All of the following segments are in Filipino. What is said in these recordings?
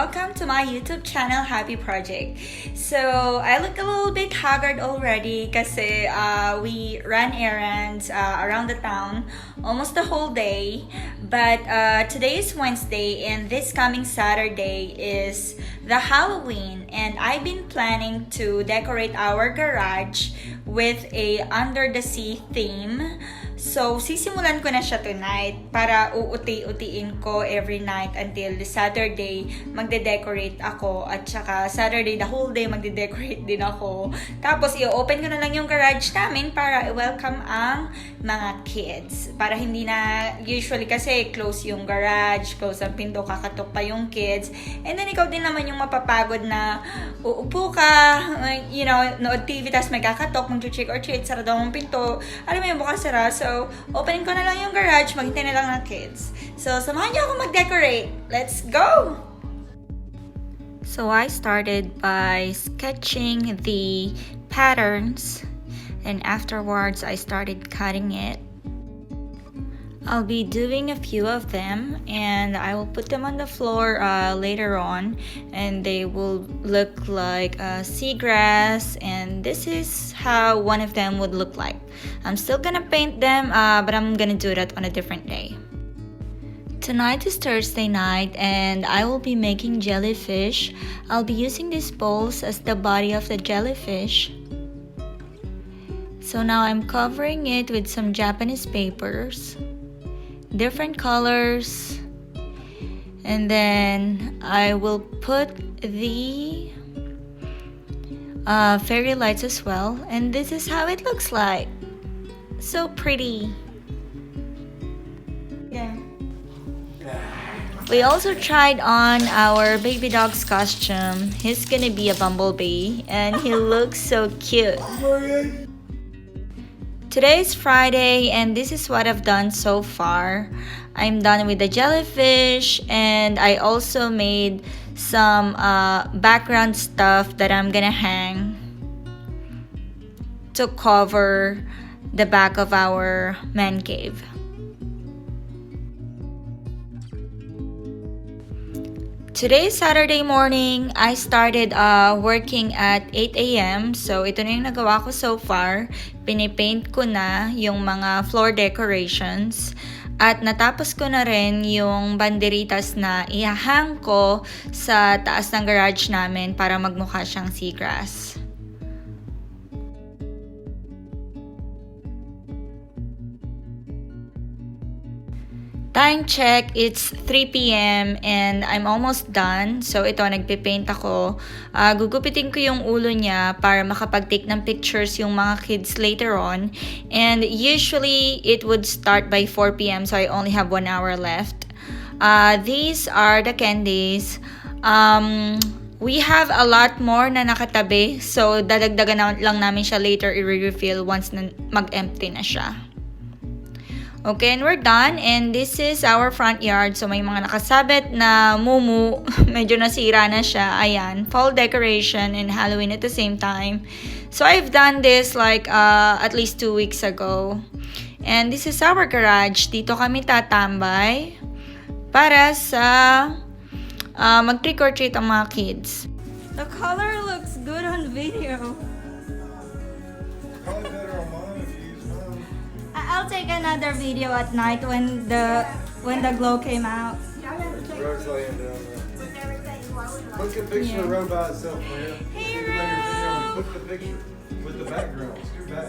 welcome to my YouTube channel, Happy Project. So, I look a little bit haggard already kasi we ran errands around the town almost the whole day. But today is Wednesday and this coming Saturday is the Halloween, and I've been planning to decorate our garage with a under the sea theme. So, sisimulan ko na siya tonight para uuti-utiin ko every night until the Saturday magde-decorate ako, at saka Saturday the whole day magde-decorate din ako. Tapos, i-open ko na lang yung garage namin para i-welcome ang mga kids. Para hindi na, usually kasi close yung garage, close ang pinto, kakatok pa yung kids. And then, ikaw din naman yung mapapagod na uupo ka, nood TV, tas may kakatok, mag-trick or treat, sarado ang pinto. Alam mo yung bukas sara. So, opening ko na lang yung garage, maghintay na lang ng kids. So, samahan niyo ako mag-decorate. Let's go! So, I started by sketching the patterns, and afterwards, I started cutting it. I'll be doing a few of them, and I will put them on the floor later on, and they will look like seagrass, and this is how one of them would look like. I'm still gonna paint them, but I'm gonna do that on a different day. Tonight is Thursday night, and I will be making jellyfish. I'll be using these bowls as the body of the jellyfish. So now I'm covering it with some Japanese papers, different colors, and then I will put the fairy lights as well, and this is how it looks like. So pretty. Yeah. We also tried on our baby dog's costume. He's gonna be a bumblebee, and he looks so cute. Today is Friday, and this is what I've done so far. I'm done with the jellyfish, and I also made some background stuff that I'm gonna hang to cover the back of our man cave. Today is Saturday morning. I started working at 8 a.m. So, ito na yung nagawa ko so far. Pinipaint ko na yung mga floor decorations. At natapos ko na rin yung banderitas na ihahang ko sa taas ng garage namin para magmukha siyang seagrass. Time check, it's 3 p.m. and I'm almost done. So ito, nagpipaint ako. Gugupitin ko yung ulo niya para makapag-take ng pictures yung mga kids later on. And usually, it would start by 4 p.m. so I only have 1 hour left. These are the candies. We have a lot more na nakatabi. So dadagdagan lang namin siya later i-refill once na mag-empty na siya. Okay, and we're done, and this is our front yard. So, may mga nakasabit na mumu. Medyo nasira na siya. Ayan, fall decoration and Halloween at the same time. So, I've done this like at least 2 weeks ago. And this is our garage. Dito kami tatambay para sa mag-trick or treat ang mga kids. The color looks good on video. Probably better on mine if you use mine. I'll take another video at night when the glow came out. Road's laying down there. Put the picture of the road by itself, man. Hey, You can make a video and Ro. Put the picture with the background. Scoot back.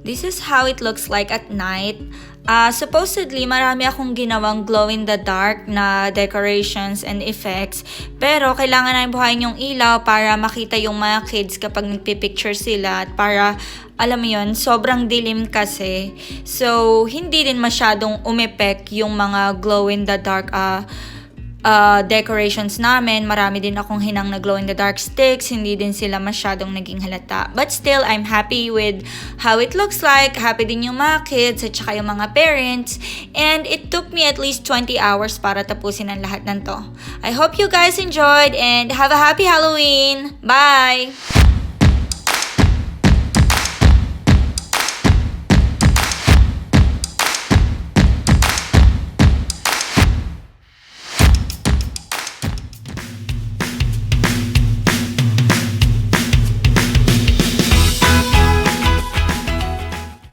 This is how it looks like at night. Supposedly, marami akong ginawang glow-in-the-dark na decorations and effects. Pero, kailangan na buhayin yung ilaw para makita yung mga kids kapag nagpipicture sila. At para, alam mo yun, sobrang dilim kasi. So, hindi din masyadong umepek yung mga glow-in-the-dark decorations namin. Marami din akong hinang na glow-in-the-dark sticks. Hindi din sila masyadong naging halata. But still, I'm happy with how it looks like. Happy din yung mga kids at saka yung mga parents. And it took me at least 20 hours para tapusin ang lahat ng to. I hope you guys enjoyed and have a happy Halloween! Bye!